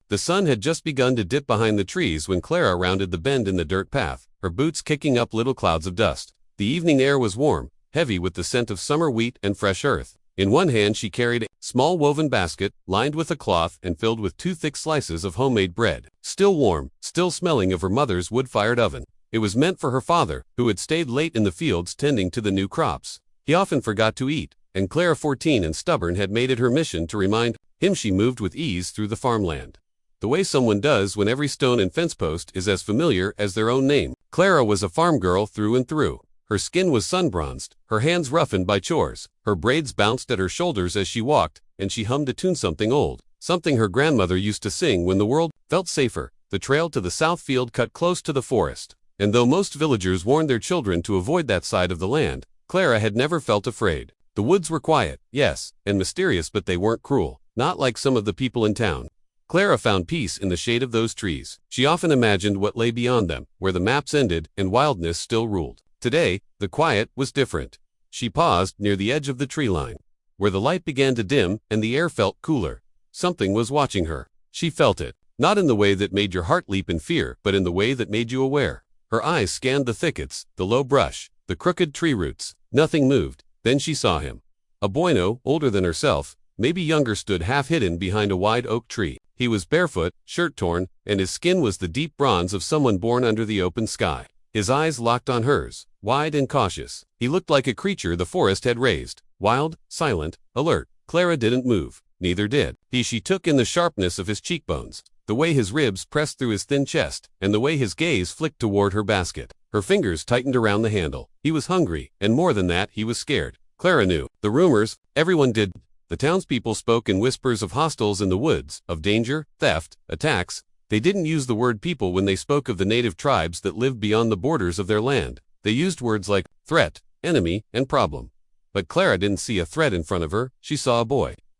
The sun had just begun to dip behind the trees when Clara rounded the bend in the dirt path, her boots kicking up little clouds of dust. The evening air was warm, heavy with the scent of summer wheat and fresh earth. In one hand she carried a small woven basket, lined with a cloth and filled with 2 thick slices of homemade bread, still warm, still smelling of her mother's wood-fired oven. It was meant for her father, who had stayed late in the fields tending to the new crops. He often forgot to eat, and Clara, 14 and stubborn, had made it her mission to remind him she moved with ease through the farmland, the way someone does when every stone and fence post is as familiar as their own name. Clara was a farm girl through and through. Her skin was sun-bronzed, her hands roughened by chores, her braids bounced at her shoulders as she walked, and she hummed a tune, something old, something her grandmother used to sing when the world felt safer. The trail to the south field cut close to the forest, and though most villagers warned their children to avoid that side of the land, Clara had never felt afraid. The woods were quiet, yes, and mysterious, but they weren't cruel, not like some of the people in town. Clara found peace in the shade of those trees. She often imagined what lay beyond them, where the maps ended and wildness still ruled. Today, the quiet was different. She paused near the edge of the tree line, where the light began to dim and the air felt cooler. Something was watching her. She felt it, not in the way that made your heart leap in fear, but in the way that made you aware. Her eyes scanned the thickets, the low brush, the crooked tree roots. Nothing moved. Then she saw him. A boy no older than herself, maybe younger, stood half hidden behind a wide oak tree. He was barefoot, shirt torn, and his skin was the deep bronze of someone born under the open sky. His eyes locked on hers, wide and cautious. He looked like a creature the forest had raised, wild, silent, alert. Clara didn't move. Neither did he. She took in the sharpness of his cheekbones, the way his ribs pressed through his thin chest, and the way his gaze flicked toward her basket. Her fingers tightened around the handle. He was hungry, and more than that, he was scared. Clara knew. The rumors, everyone did. The townspeople spoke in whispers of hostiles in the woods, of danger, theft, attacks. They didn't use the word people when they spoke of the native tribes that lived beyond the borders of their land. They used words like threat, enemy, and problem. But Clara didn't see a threat in front of her. She saw a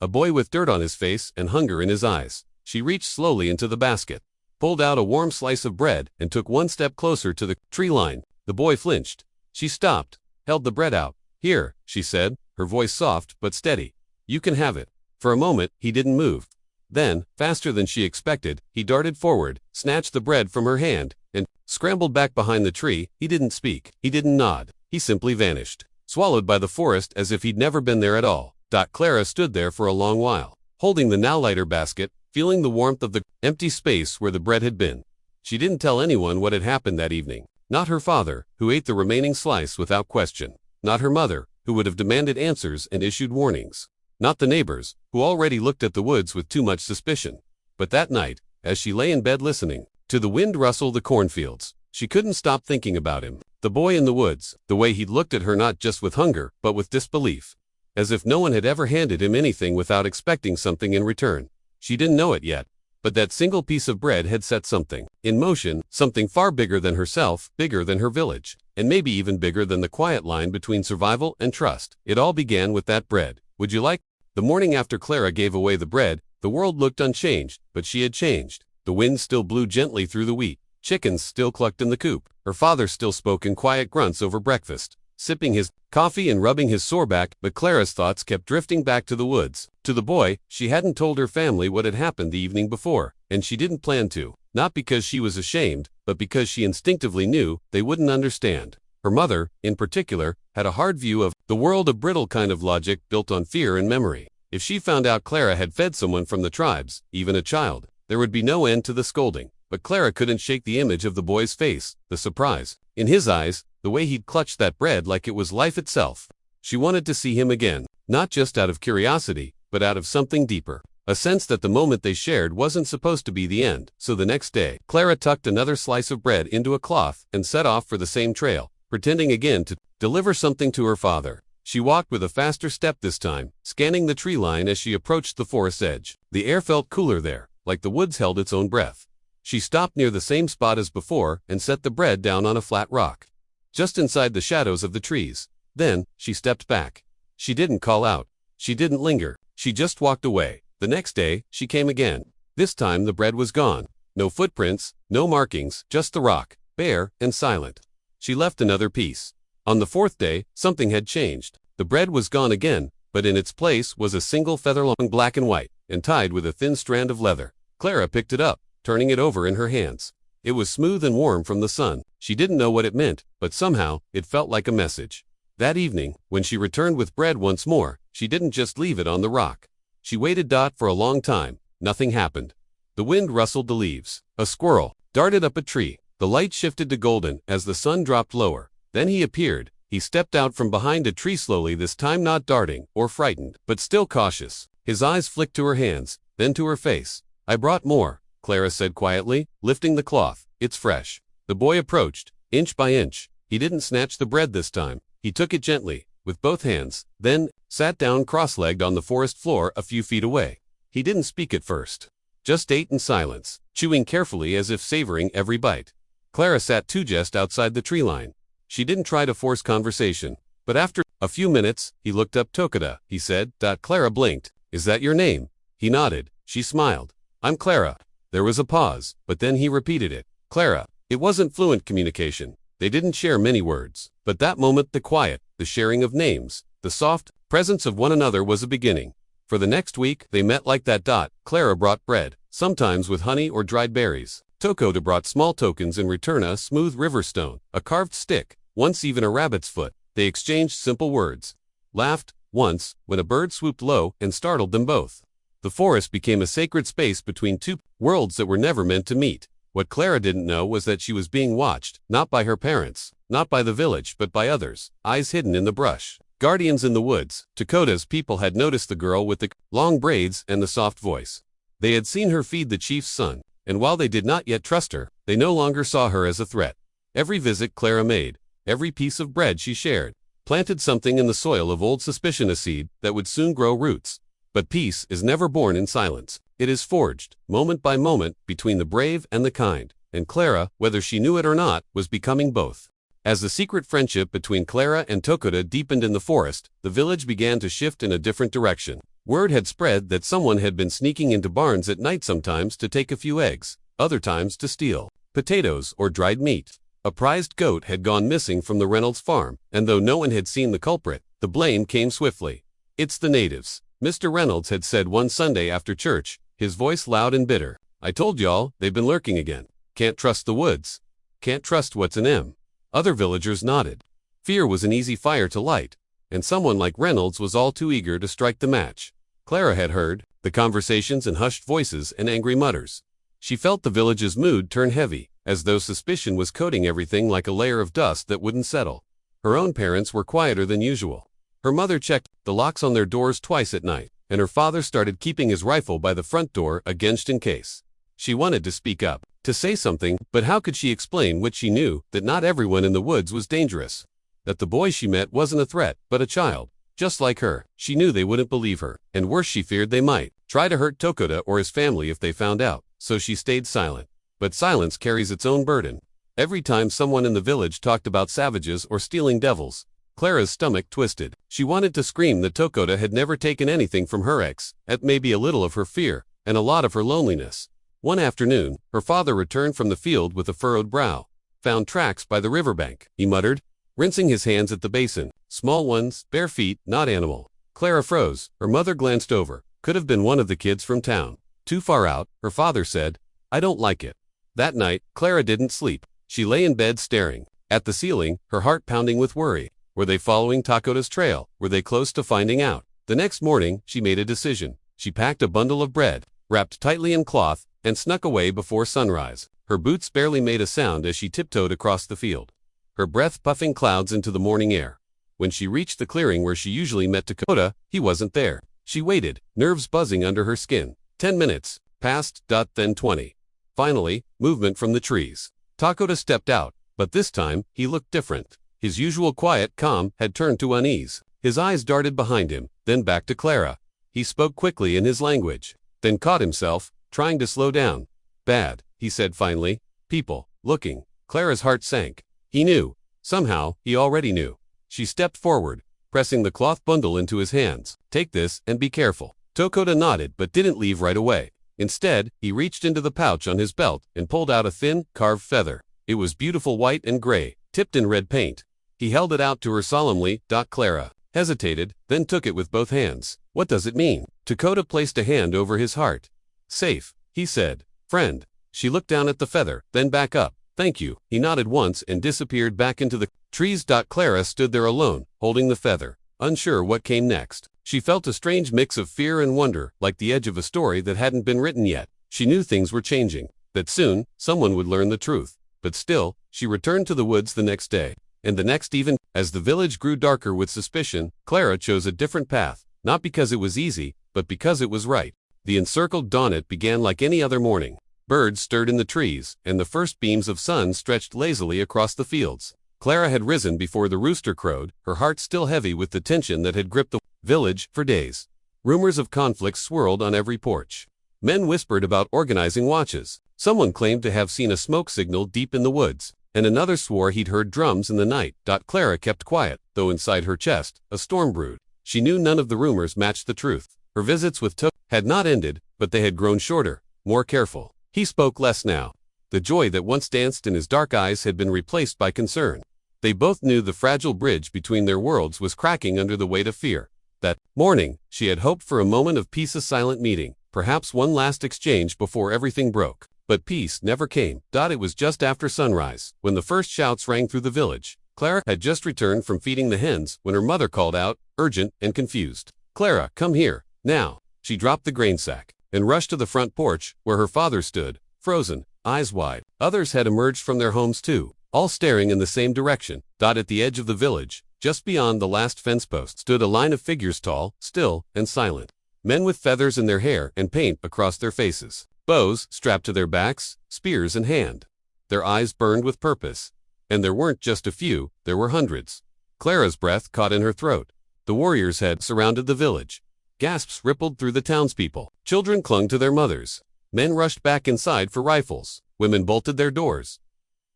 boy with dirt on his face and hunger in his eyes. She reached slowly into the basket, pulled out a warm slice of bread, and took one step closer to the tree line. The boy flinched. She stopped, held the bread out. "Here," she said, her voice soft but steady. "You can have it." For a moment, he didn't move. Then, faster than she expected, he darted forward, snatched the bread from her hand, and scrambled back behind the tree. He didn't speak. He didn't nod. He simply vanished, swallowed by the forest as if he'd never been there at all. Clara stood there for a long while, holding the now lighter basket, feeling the warmth of the empty space where the bread had been. She didn't tell anyone what had happened that evening. Not her father, who ate the remaining slice without question. Not her mother, who would have demanded answers and issued warnings. Not the neighbors, who already looked at the woods with too much suspicion. But that night, as she lay in bed listening to the wind rustle the cornfields, she couldn't stop thinking about him. The boy in the woods, the way he'd looked at her, not just with hunger, but with disbelief. As if no one had ever handed him anything without expecting something in return. She didn't know it yet, but that single piece of bread had set something in motion, something far bigger than herself, bigger than her village, and maybe even bigger than the quiet line between survival and trust. It all began with that bread. Would you like? The morning after Clara gave away the bread, the world looked unchanged, but she had changed. The wind still blew gently through the wheat. Chickens still clucked in the coop. Her father still spoke in quiet grunts over breakfast, sipping his coffee and rubbing his sore back, but Clara's thoughts kept drifting back to the woods, to the boy. She hadn't told her family what had happened the evening before, and she didn't plan to, not because she was ashamed, but because she instinctively knew they wouldn't understand. Her mother, in particular, had a hard view of the world, a brittle kind of logic built on fear and memory. If she found out Clara had fed someone from the tribes, even a child, there would be no end to the scolding. But Clara couldn't shake the image of the boy's face, the surprise in his eyes, the way he'd clutched that bread like it was life itself. She wanted to see him again, not just out of curiosity, but out of something deeper. A sense that the moment they shared wasn't supposed to be the end. So the next day, Clara tucked another slice of bread into a cloth and set off for the same trail, pretending again to deliver something to her father. She walked with a faster step this time, scanning the tree line as she approached the forest's edge. The air felt cooler there, like the woods held its own breath. She stopped near the same spot as before and set the bread down on a flat rock, just inside the shadows of the trees. Then, she stepped back. She didn't call out. She didn't linger. She just walked away. The next day, she came again. This time the bread was gone. No footprints, no markings, just the rock, bare and silent. She left another piece. On the fourth day, something had changed. The bread was gone again, but in its place was a single feather long black and white, and tied with a thin strand of leather. Clara picked it up, turning it over in her hands. It was smooth and warm from the sun. She didn't know what it meant, but somehow, it felt like a message. That evening, when she returned with bread once more, she didn't just leave it on the rock. She waited for a long time. Nothing happened. The wind rustled the leaves. A squirrel darted up a tree. The light shifted to golden as the sun dropped lower. Then he appeared. He stepped out from behind a tree slowly, this time not darting or frightened, but still cautious. His eyes flicked to her hands, then to her face. "I brought more," Clara said quietly, lifting the cloth. "It's fresh." The boy approached, inch by inch. He didn't snatch the bread this time. He took it gently, with both hands, then sat down cross-legged on the forest floor a few feet away. He didn't speak at first. Just ate in silence, chewing carefully as if savoring every bite. Clara sat too just outside the tree line. She didn't try to force conversation, but after a few minutes, he looked up. "Tokoda," he said. Clara blinked. "Is that your name?" He nodded. She smiled. "I'm Clara." There was a pause, but then he repeated it. "Clara." It wasn't fluent communication. They didn't share many words, but that moment, the quiet, the sharing of names, the soft presence of one another was a beginning. For the next week, they met like that. Clara brought bread, sometimes with honey or dried berries. Tokoda brought small tokens in return: a smooth river stone, a carved stick, once even a rabbit's foot. They exchanged simple words. Laughed, once, when a bird swooped low and startled them both. The forest became a sacred space between two worlds that were never meant to meet. What Clara didn't know was that she was being watched, not by her parents, not by the village, but by others, eyes hidden in the brush. Guardians in the woods. Tokoda's people had noticed the girl with the long braids and the soft voice. They had seen her feed the chief's son, and while they did not yet trust her, they no longer saw her as a threat. Every visit Clara made, every piece of bread she shared, planted something in the soil of old suspicion, a seed that would soon grow roots. But peace is never born in silence. It is forged, moment by moment, between the brave and the kind, and Clara, whether she knew it or not, was becoming both. As the secret friendship between Clara and Tokoda deepened in the forest, the village began to shift in a different direction. Word had spread that someone had been sneaking into barns at night, sometimes to take a few eggs, other times to steal potatoes or dried meat. A prized goat had gone missing from the Reynolds farm, and though no one had seen the culprit, the blame came swiftly. "It's the natives," Mr. Reynolds had said one Sunday after church, his voice loud and bitter. "I told y'all, they've been lurking again. Can't trust the woods. Can't trust what's in 'em." Other villagers nodded. Fear was an easy fire to light, and someone like Reynolds was all too eager to strike the match. Clara had heard the conversations and hushed voices and angry mutters. She felt the village's mood turn heavy, as though suspicion was coating everything like a layer of dust that wouldn't settle. Her own parents were quieter than usual. Her mother checked the locks on their doors twice at night, and her father started keeping his rifle by the front door against in case. She wanted to speak up, to say something, but how could she explain what she knew? That not everyone in the woods was dangerous. That the boy she met wasn't a threat, but a child, just like her. She knew they wouldn't believe her, and worse, she feared they might try to hurt Tokoda or his family if they found out, so she stayed silent. But silence carries its own burden. Every time someone in the village talked about savages or stealing devils, Clara's stomach twisted. She wanted to scream that Tokoda had never taken anything from her ex, at maybe a little of her fear, and a lot of her loneliness. One afternoon, her father returned from the field with a furrowed brow. "Found tracks by the riverbank," he muttered, rinsing his hands at the basin. "Small ones, bare feet, not animal." Clara froze. Her mother glanced over. Could have been one of the kids from town. "Too far out," her father said. "I don't like it." That night, Clara didn't sleep. She lay in bed staring at the ceiling, her heart pounding with worry. Were they following Tokoda's trail? Were they close to finding out? The next morning, she made a decision. She packed a bundle of bread, wrapped tightly in cloth, and snuck away before sunrise. Her boots barely made a sound as she tiptoed across the field, her breath puffing clouds into the morning air. When she reached the clearing where she usually met Tokoda, he wasn't there. She waited, nerves buzzing under her skin. 10 minutes passed, then 20. Finally, movement from the trees. Tokoda stepped out, but this time, he looked different. His usual quiet calm had turned to unease. His eyes darted behind him, then back to Clara. He spoke quickly in his language, then caught himself, trying to slow down. "Bad," he said finally. "People, looking." Clara's heart sank. He knew. Somehow, he already knew. She stepped forward, pressing the cloth bundle into his hands. "Take this and be careful." Tokoda nodded but didn't leave right away. Instead, he reached into the pouch on his belt and pulled out a thin, carved feather. It was beautiful white and gray, tipped in red paint. He held it out to her solemnly. Clara hesitated, then took it with both hands. "What does it mean?" Tokoda placed a hand over his heart. "Safe," he said. Friend. She looked down at the feather, then back up. Thank you. He nodded once and disappeared back into the trees. Clara stood there alone, holding the feather, unsure what came next. She felt a strange mix of fear and wonder, like the edge of a story that hadn't been written yet. She knew things were changing, that soon, someone would learn the truth. But still, she returned to the woods the next day, and the next even. As the village grew darker with suspicion, Clara chose a different path, not because it was easy, but because it was right. The encircled dawn began like any other morning. Birds stirred in the trees, and the first beams of sun stretched lazily across the fields. Clara had risen before the rooster crowed, her heart still heavy with the tension that had gripped the village for days. Rumors of conflicts swirled on every porch. Men whispered about organizing watches. Someone claimed to have seen a smoke signal deep in the woods, and another swore he'd heard drums in the night. Clara kept quiet, though inside her chest, a storm brewed. She knew none of the rumors matched the truth. Her visits with Took had not ended, but they had grown shorter, more careful. He spoke less now. The joy that once danced in his dark eyes had been replaced by concern. They both knew the fragile bridge between their worlds was cracking under the weight of fear. That morning, she had hoped for a moment of peace, a silent meeting, perhaps one last exchange before everything broke. But peace never came. It was just after sunrise, when the first shouts rang through the village. Clara had just returned from feeding the hens when her mother called out, urgent and confused. Clara, come here, now. She dropped the grain sack and rushed to the front porch, where her father stood, frozen, eyes wide. Others had emerged from their homes too, all staring in the same direction. At the edge of the village, just beyond the last fence post, stood a line of figures, tall, still, and silent. Men with feathers in their hair and paint across their faces. Bows strapped to their backs, spears in hand. Their eyes burned with purpose. And there weren't just a few, there were hundreds. Clara's breath caught in her throat. The warriors had surrounded the village. Gasps rippled through the townspeople. Children clung to their mothers. Men rushed back inside for rifles. Women bolted their doors.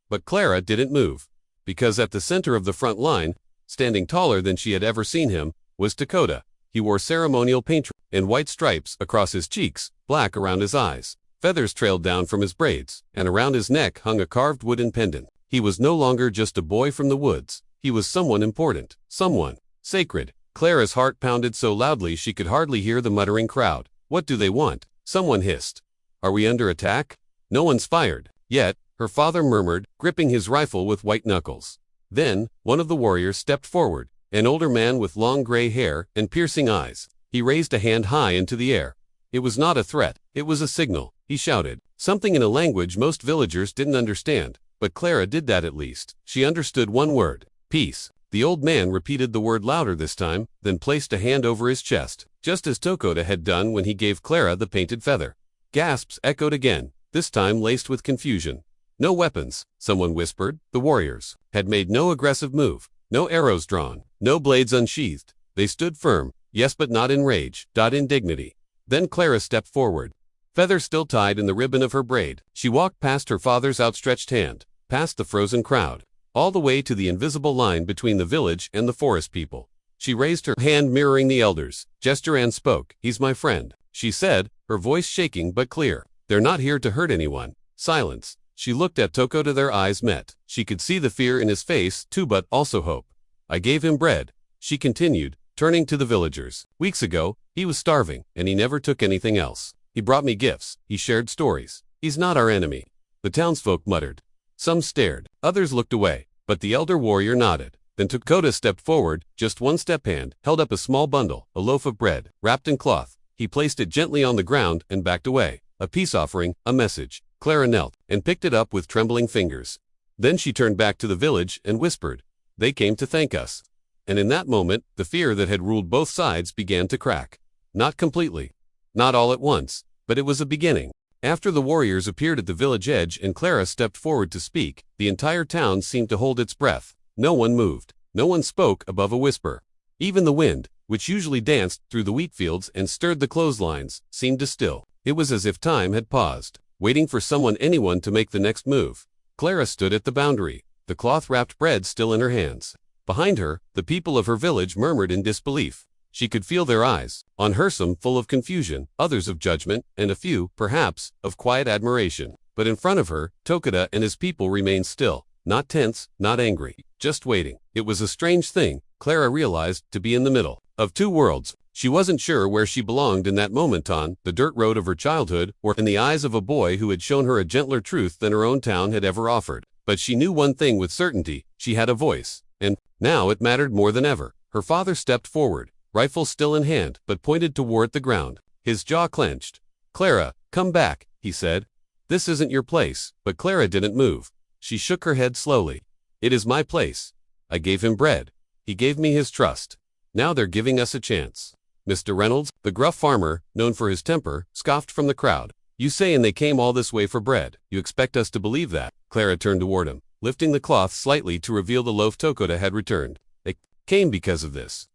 But Clara didn't move, because at the center of the front line, standing taller than she had ever seen him, was Dakota. He wore ceremonial paint and white stripes across his cheeks, black around his eyes. Feathers trailed down from his braids, and around his neck hung a carved wooden pendant. He was no longer just a boy from the woods. He was someone important, someone sacred. Clara's heart pounded so loudly she could hardly hear the muttering crowd. What do they want? Someone hissed. Are we under attack? No one's fired yet, her father murmured, gripping his rifle with white knuckles. Then, one of the warriors stepped forward, an older man with long gray hair and piercing eyes. He raised a hand high into the air. It was not a threat, it was a signal. He shouted, something in a language most villagers didn't understand, but Clara did that at least. She understood one word, peace. The old man repeated the word louder this time, then placed a hand over his chest, just as Tokoda had done when he gave Clara the painted feather. Gasps echoed again, this time laced with confusion. No weapons, someone whispered. The warriors had made no aggressive move, no arrows drawn, no blades unsheathed. They stood firm, yes, but not in rage, in dignity. Then Clara stepped forward, feather still tied in the ribbon of her braid. She walked past her father's outstretched hand, past the frozen crowd, all the way to the invisible line between the village and the forest people. She raised her hand mirroring the elders, gesture and spoke. He's my friend, she said, her voice shaking but clear. They're not here to hurt anyone. Silence. She looked at Tokoda, their eyes met. She could see the fear in his face too, but also hope. I gave him bread, she continued, turning to the villagers. Weeks ago, he was starving, and he never took anything else. He brought me gifts, he shared stories. He's not our enemy. The townsfolk muttered. Some stared, others looked away, but the elder warrior nodded. Then Tokoda stepped forward, just one step hand, held up a small bundle, a loaf of bread, wrapped in cloth. He placed it gently on the ground and backed away. A peace offering, a message. Clara knelt and picked it up with trembling fingers. Then she turned back to the village and whispered, they came to thank us. And in that moment, the fear that had ruled both sides began to crack. Not completely. Not all at once, but it was a beginning. After the warriors appeared at the village edge and Clara stepped forward to speak, the entire town seemed to hold its breath. No one moved. No one spoke above a whisper. Even the wind, which usually danced through the wheat fields and stirred the clotheslines, seemed to still. It was as if time had paused, waiting for anyone to make the next move. Clara stood at the boundary, the cloth-wrapped bread still in her hands. Behind her, the people of her village murmured in disbelief. She could feel their eyes, on her some full of confusion, others of judgment, and a few, perhaps, of quiet admiration. But in front of her, Tokoda and his people remained still, not tense, not angry, just waiting. It was a strange thing, Clara realized, to be in the middle of two worlds, She wasn't sure where she belonged in that moment, on the dirt road of her childhood, or in the eyes of a boy who had shown her a gentler truth than her own town had ever offered. But she knew one thing with certainty: she had a voice, and now it mattered more than ever. Her father stepped forward, rifle still in hand, but pointed toward the ground. His jaw clenched. "Clara, come back," he said. "This isn't your place." But Clara didn't move. She shook her head slowly. "It is my place. I gave him bread. He gave me his trust. Now they're giving us a chance." Mr. Reynolds, the gruff farmer, known for his temper, scoffed from the crowd. "You say and they came all this way for bread. You expect us to believe that?" Clara turned toward him, lifting the cloth slightly to reveal the loaf Tokoda had returned. "They came because of this.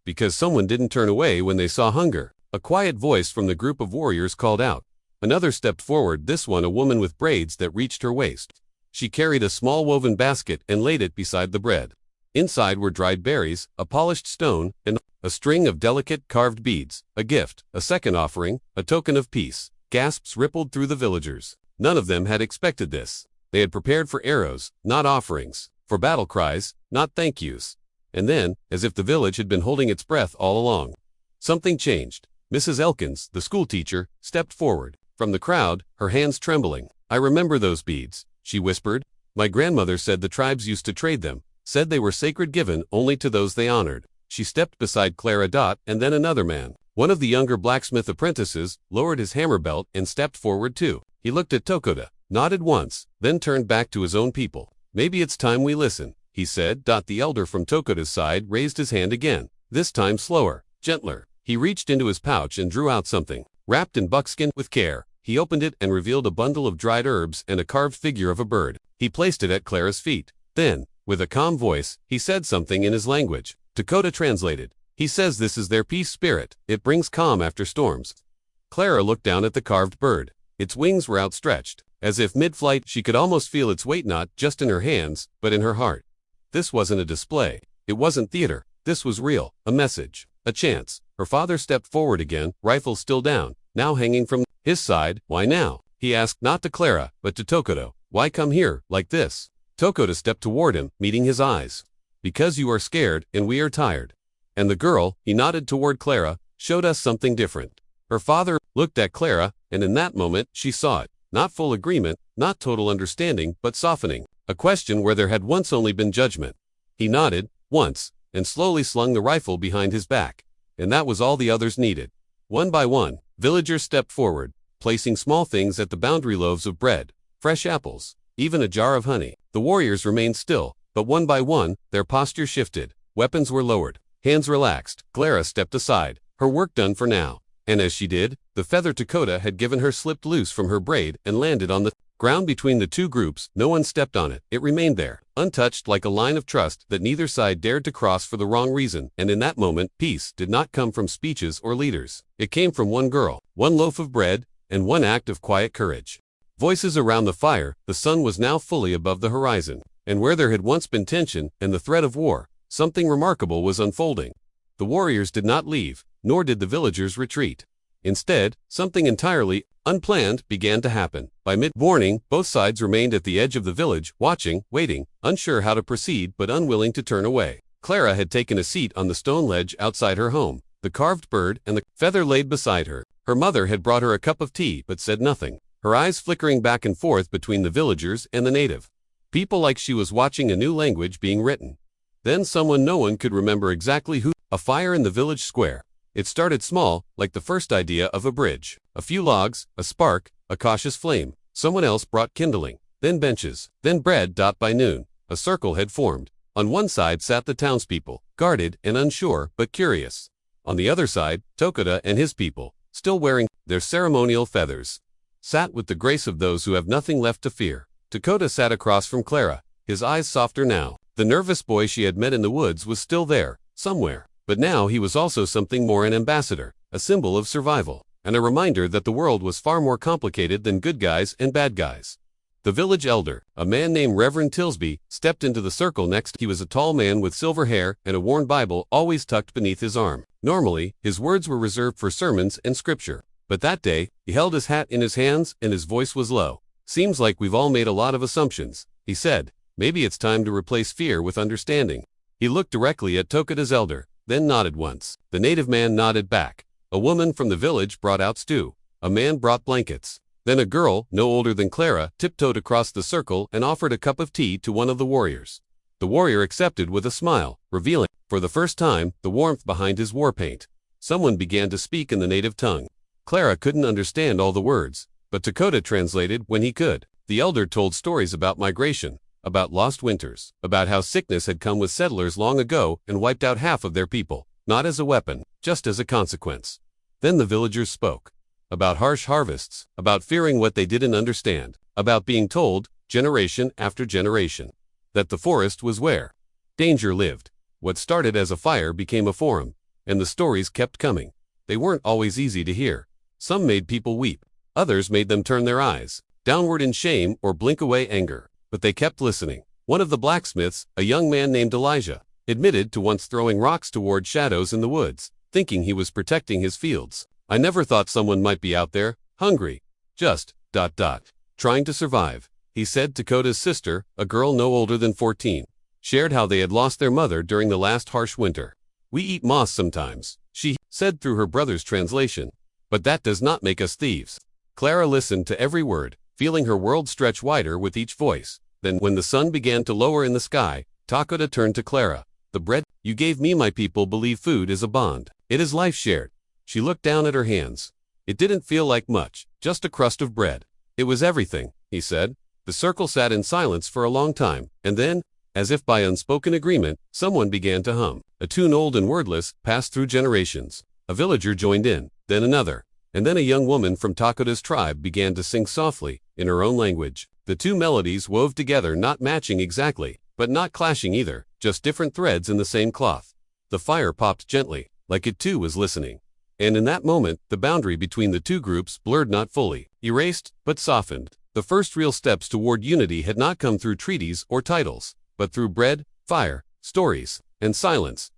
Because someone didn't turn away when they saw hunger." A quiet voice from the group of warriors called out. Another stepped forward, this one a woman with braids that reached her waist. She carried a small woven basket and laid it beside the bread. Inside were dried berries, a polished stone, and a string of delicate carved beads, a gift, a second offering, a token of peace. Gasps rippled through the villagers. None of them had expected this. They had prepared for arrows, not offerings, for battle cries, not thank yous. And then, as if the village had been holding its breath all along, something changed. Mrs. Elkins, the schoolteacher, stepped forward. From the crowd, her hands trembling. "I remember those beads," she whispered. "My grandmother said the tribes used to trade them, said they were sacred, given only to those they honored." She stepped beside Clara Dot, and then another man. One of the younger blacksmith apprentices lowered his hammer belt and stepped forward too. He looked at Tokoda, nodded once, then turned back to his own people. "Maybe it's time we listen," he said. The elder from Tokoda's side raised his hand again, this time slower, gentler. He reached into his pouch and drew out something, wrapped in buckskin. With care, he opened it and revealed a bundle of dried herbs and a carved figure of a bird. He placed it at Clara's feet. Then, with a calm voice, he said something in his language. Tokoda translated. "He says this is their peace spirit. It brings calm after storms." Clara looked down at the carved bird. Its wings were outstretched. As if mid-flight, she could almost feel its weight, not just in her hands, but in her heart. This wasn't a display. It wasn't theater. This was real. A message. A chance. Her father stepped forward again, rifle still down, now hanging from his side. "Why now?" he asked, not to Clara, but to Tokoda. "Why come here, like this?" Tokoda stepped toward him, meeting his eyes. "Because you are scared, and we are tired." And the girl, he nodded toward Clara, "showed us something different." Her father looked at Clara, and in that moment, she saw it. Not full agreement, not total understanding, but softening. A question where there had once only been judgment. He nodded, once, and slowly slung the rifle behind his back. And that was all the others needed. One by one, villagers stepped forward, placing small things at the boundary: loaves of bread, fresh apples, even a jar of honey. The warriors remained still, but one by one, their posture shifted. Weapons were lowered. Hands relaxed. Clara stepped aside, her work done for now. And as she did, the feather Tokoda had given her slipped loose from her braid and landed on the ground between the two groups. No one stepped on it. It remained there, untouched, like a line of trust that neither side dared to cross for the wrong reason. And in that moment, peace did not come from speeches or leaders. It came from one girl, one loaf of bread, and one act of quiet courage. Voices around the fire. The sun was now fully above the horizon. And where there had once been tension and the threat of war, something remarkable was unfolding. The warriors did not leave, nor did the villagers retreat. Instead, something entirely unplanned began to happen. By mid-morning, both sides remained at the edge of the village, watching, waiting, unsure how to proceed but unwilling to turn away. Clara had taken a seat on the stone ledge outside her home, the carved bird and the feather laid beside her. Her mother had brought her a cup of tea but said nothing, her eyes flickering back and forth between the villagers and the native people, like she was watching a new language being written. Then someone, no one could remember exactly who. A fire in the village square. It started small, like the first idea of a bridge. A few logs, a spark, a cautious flame. Someone else brought kindling, then benches, then bread. By noon, a circle had formed. On one side sat the townspeople, guarded and unsure but curious. On the other side, Tokoda and his people, still wearing their ceremonial feathers, sat with the grace of those who have nothing left to fear. Tokoda sat across from Clara, his eyes softer now. The nervous boy she had met in the woods was still there, somewhere. But now he was also something more: an ambassador, a symbol of survival, and a reminder that the world was far more complicated than good guys and bad guys. The village elder, a man named Reverend Tilsby, stepped into the circle next. He was a tall man with silver hair and a worn Bible always tucked beneath his arm. Normally, his words were reserved for sermons and scripture. But that day, he held his hat in his hands and his voice was low. "Seems like we've all made a lot of assumptions," he said. "Maybe it's time to replace fear with understanding." He looked directly at Tokoda's elder. then nodded once. The native man nodded back. A woman from the village brought out stew. A man brought blankets. Then a girl, no older than Clara, tiptoed across the circle and offered a cup of tea to one of the warriors. The warrior accepted with a smile, revealing, for the first time, the warmth behind his war paint. Someone began to speak in the native tongue. Clara couldn't understand all the words, but Dakota translated when he could. The elder told stories about migration, about lost winters, about how sickness had come with settlers long ago and wiped out half of their people, not as a weapon, just as a consequence. Then the villagers spoke. About harsh harvests, about fearing what they didn't understand, about being told, generation after generation, that the forest was where danger lived. What started as a fire became a forum, and the stories kept coming. They weren't always easy to hear. Some made people weep. Others made them turn their eyes downward in shame or blink away anger. But they kept listening. One of the blacksmiths, a young man named Elijah, admitted to once throwing rocks toward shadows in the woods, thinking he was protecting his fields. I never thought someone might be out there, hungry, just, trying to survive, he said. Dakota's sister, a girl no older than 14, shared how they had lost their mother during the last harsh winter. We eat moss sometimes, she said through her brother's translation, but that does not make us thieves. Clara listened to every word, feeling her world stretch wider with each voice. Then when the sun began to lower in the sky, Dakota turned to Clara. The bread you gave me, my people believe food is a bond. It is life shared. She looked down at her hands. It didn't feel like much, just a crust of bread. It was everything, he said. The circle sat in silence for a long time, and then, as if by unspoken agreement, someone began to hum. A tune old and wordless, passed through generations. A villager joined in, then another, and then a young woman from Dakota's tribe began to sing softly, in her own language. The two melodies wove together, not matching exactly, but not clashing either, just different threads in the same cloth. The fire popped gently, like it too was listening. And in that moment, the boundary between the two groups blurred, not fully erased, but softened. The first real steps toward unity had not come through treaties or titles, but through bread, fire, stories, and silence.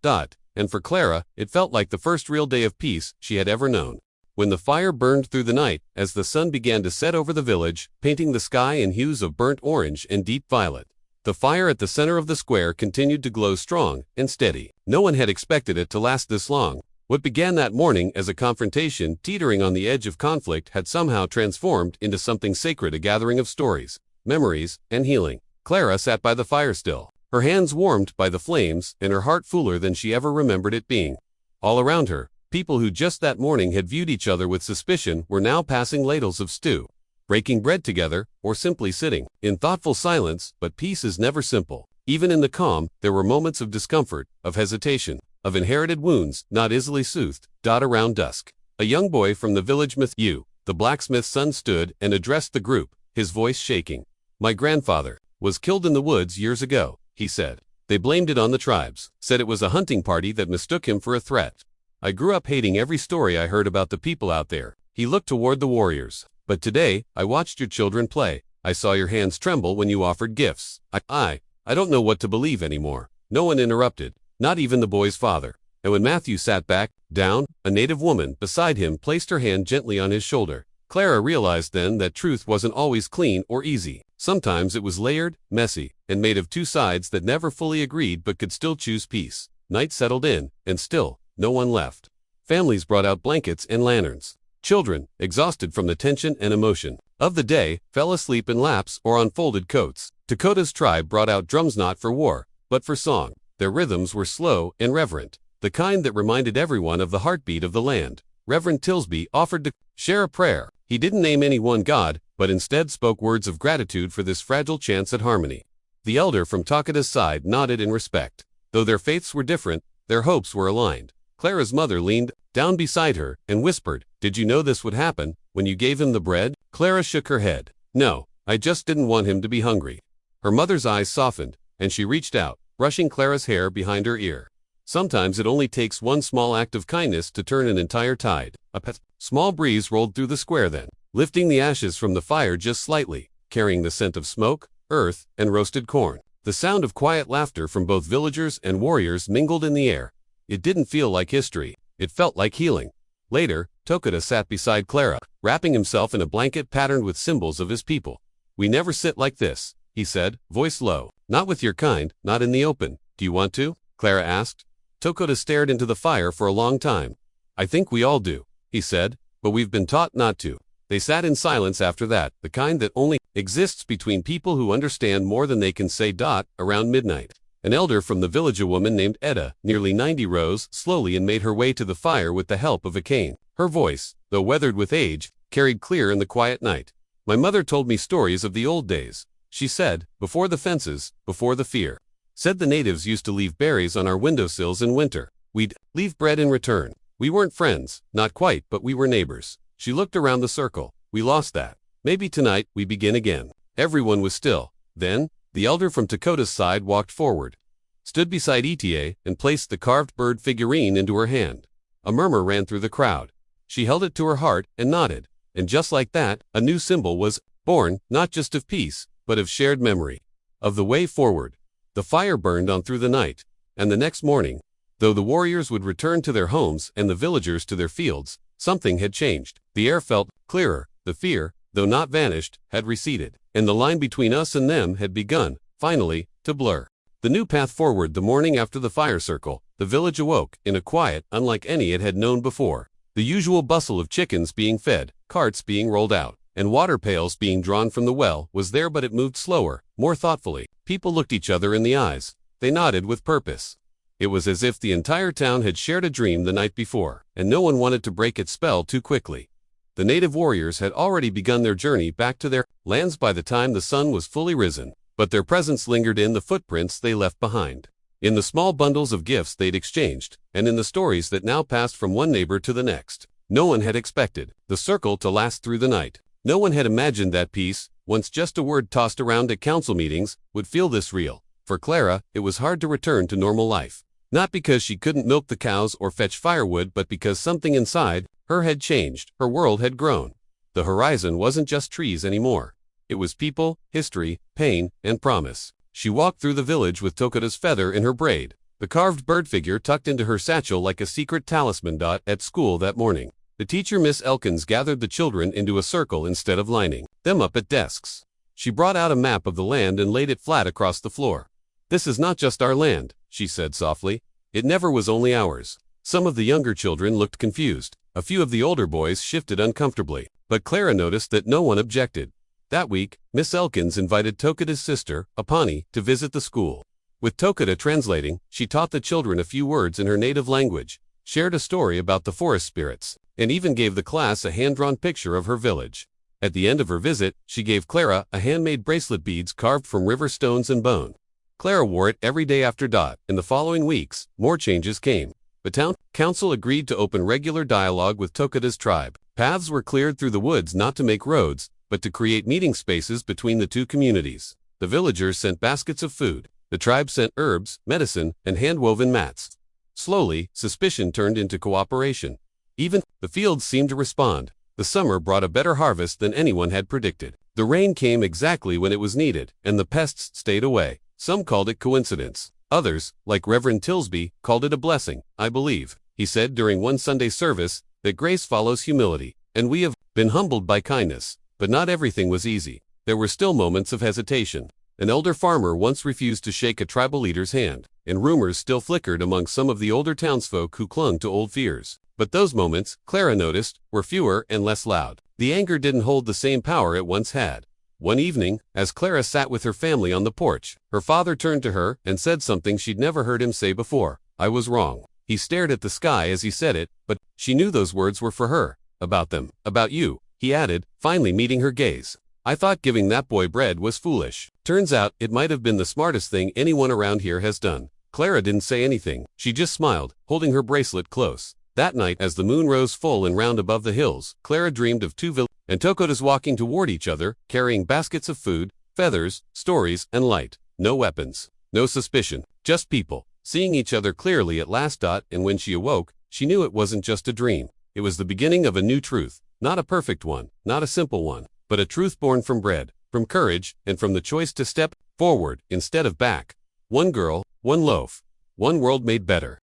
And for Clara, it felt like the first real day of peace she had ever known. When the fire burned through the night, as the sun began to set over the village, painting the sky in hues of burnt orange and deep violet, the fire at the center of the square continued to glow strong and steady. No one had expected it to last this long. What began that morning as a confrontation teetering on the edge of conflict had somehow transformed into something sacred, a gathering of stories, memories, and healing. Clara sat by the fire still, her hands warmed by the flames and her heart fuller than she ever remembered it being. All around her, people who just that morning had viewed each other with suspicion were now passing ladles of stew, breaking bread together, or simply sitting in thoughtful silence. But peace is never simple. Even in the calm, there were moments of discomfort, of hesitation, of inherited wounds not easily soothed. Around dusk, a young boy from the village Matthew, the blacksmith's son, stood and addressed the group, his voice shaking. My grandfather was killed in the woods years ago, he said. They blamed it on the tribes, said it was a hunting party that mistook him for a threat. I grew up hating every story I heard about the people out there. He looked toward the warriors. But today, I watched your children play. I saw your hands tremble when you offered gifts. I don't know what to believe anymore. No one interrupted, not even the boy's father. And when Matthew sat back, down, a native woman beside him placed her hand gently on his shoulder. Clara realized then that truth wasn't always clean or easy. Sometimes it was layered, messy, and made of two sides that never fully agreed but could still choose peace. Night settled in, and still, no one left. Families brought out blankets and lanterns. Children, exhausted from the tension and emotion of the day, fell asleep in laps or on folded coats. Dakota's tribe brought out drums, not for war, but for song. Their rhythms were slow and reverent, the kind that reminded everyone of the heartbeat of the land. Reverend Tilsby offered to share a prayer. He didn't name any one god, but instead spoke words of gratitude for this fragile chance at harmony. The elder from Dakota's side nodded in respect. Though their faiths were different, their hopes were aligned. Clara's mother leaned down beside her and whispered, "Did you know this would happen when you gave him the bread?" Clara shook her head. "No, I just didn't want him to be hungry." Her mother's eyes softened, and she reached out, brushing Clara's hair behind her ear. Sometimes it only takes one small act of kindness to turn an entire tide. A small breeze rolled through the square then, lifting the ashes from the fire just slightly, carrying the scent of smoke, earth, and roasted corn. The sound of quiet laughter from both villagers and warriors mingled in the air. It didn't feel like history. It felt like healing. Later, Dakota sat beside Clara, wrapping himself in a blanket patterned with symbols of his people. "We never sit like this," he said, voice low. "Not with your kind, not in the open. Do you want to?" Clara asked. Tokoda stared into the fire for a long time. I think we all do, he said, but we've been taught not to. They sat in silence after that, the kind that only exists between people who understand more than they can say. Around midnight, an elder from the village, a woman named Edda, nearly 90, rose slowly and made her way to the fire with the help of a cane. Her voice, though weathered with age, carried clear in the quiet night. My mother told me stories of the old days, she said, before the fences, before the fear. Said the natives used to leave berries on our windowsills in winter. We'd leave bread in return. We weren't friends, not quite, but we were neighbors. She looked around the circle. We lost that. Maybe tonight we begin again. Everyone was still. Then, the elder from Tokoda's side walked forward, stood beside Eta, and placed the carved bird figurine into her hand. A murmur ran through the crowd. She held it to her heart and nodded. And just like that, a new symbol was born, not just of peace, but of shared memory, of the way forward. The fire burned on through the night, and the next morning, though the warriors would return to their homes and the villagers to their fields, something had changed. The air felt clearer, the fear, though not vanished, had receded, and the line between us and them had begun, finally, to blur. The new path forward. The morning after the fire circle, the village awoke, in a quiet unlike any it had known before. The usual bustle of chickens being fed, carts being rolled out, and water pails being drawn from the well was there, but it moved slower, more thoughtfully. People looked each other in the eyes. They nodded with purpose. It was as if the entire town had shared a dream the night before, and no one wanted to break its spell too quickly. The native warriors had already begun their journey back to their lands by the time the sun was fully risen, but their presence lingered in the footprints they left behind, in the small bundles of gifts they'd exchanged, and in the stories that now passed from one neighbor to the next. No one had expected the circle to last through the night. No one had imagined that peace, once just a word tossed around at council meetings, would feel this real. For Clara, it was hard to return to normal life. Not because she couldn't milk the cows or fetch firewood, but because something inside her had changed. Her world had grown. The horizon wasn't just trees anymore. It was people, history, pain, and promise. She walked through the village with Tokoda's feather in her braid, the carved bird figure tucked into her satchel like a secret talisman. At school that morning, the teacher, Miss Elkins, gathered the children into a circle instead of lining them up at desks. She brought out a map of the land and laid it flat across the floor. "This is not just our land," she said softly. "It never was only ours." Some of the younger children looked confused. A few of the older boys shifted uncomfortably, but Clara noticed that no one objected. That week, Miss Elkins invited Tokoda's sister, Apani, to visit the school. With Tokoda translating, she taught the children a few words in her native language, shared a story about the forest spirits, and even gave the class a hand-drawn picture of her village. At the end of her visit, she gave Clara a handmade bracelet, beads carved from river stones and bone. Clara wore it every day after Dot. In the following weeks, more changes came. The town council agreed to open regular dialogue with Tokoda's tribe. Paths were cleared through the woods, not to make roads, but to create meeting spaces between the two communities. The villagers sent baskets of food. The tribe sent herbs, medicine, and hand-woven mats. Slowly, suspicion turned into cooperation. Even the fields seemed to respond. The summer brought a better harvest than anyone had predicted. The rain came exactly when it was needed, and the pests stayed away. Some called it coincidence. Others, like Reverend Tilsby, called it a blessing. "I believe," he said during one Sunday service, "that grace follows humility, and we have been humbled by kindness." But not everything was easy. There were still moments of hesitation. An elder farmer once refused to shake a tribal leader's hand, and rumors still flickered among some of the older townsfolk who clung to old fears. But those moments, Clara noticed, were fewer and less loud. The anger didn't hold the same power it once had. One evening, as Clara sat with her family on the porch, her father turned to her and said something she'd never heard him say before. "I was wrong." He stared at the sky as he said it, but she knew those words were for her. "About them, about you," he added, finally meeting her gaze. "I thought giving that boy bread was foolish. Turns out it might have been the smartest thing anyone around here has done." Clara didn't say anything. She just smiled, holding her bracelet close. That night, as the moon rose full and round above the hills, Clara dreamed of two villages and Tokodas walking toward each other, carrying baskets of food, feathers, stories, and light. No weapons, no suspicion, just people, seeing each other clearly at last. And when she awoke, she knew it wasn't just a dream. It was the beginning of a new truth, not a perfect one, not a simple one, but a truth born from bread, from courage, and from the choice to step forward instead of back. One girl, one loaf, one world made better.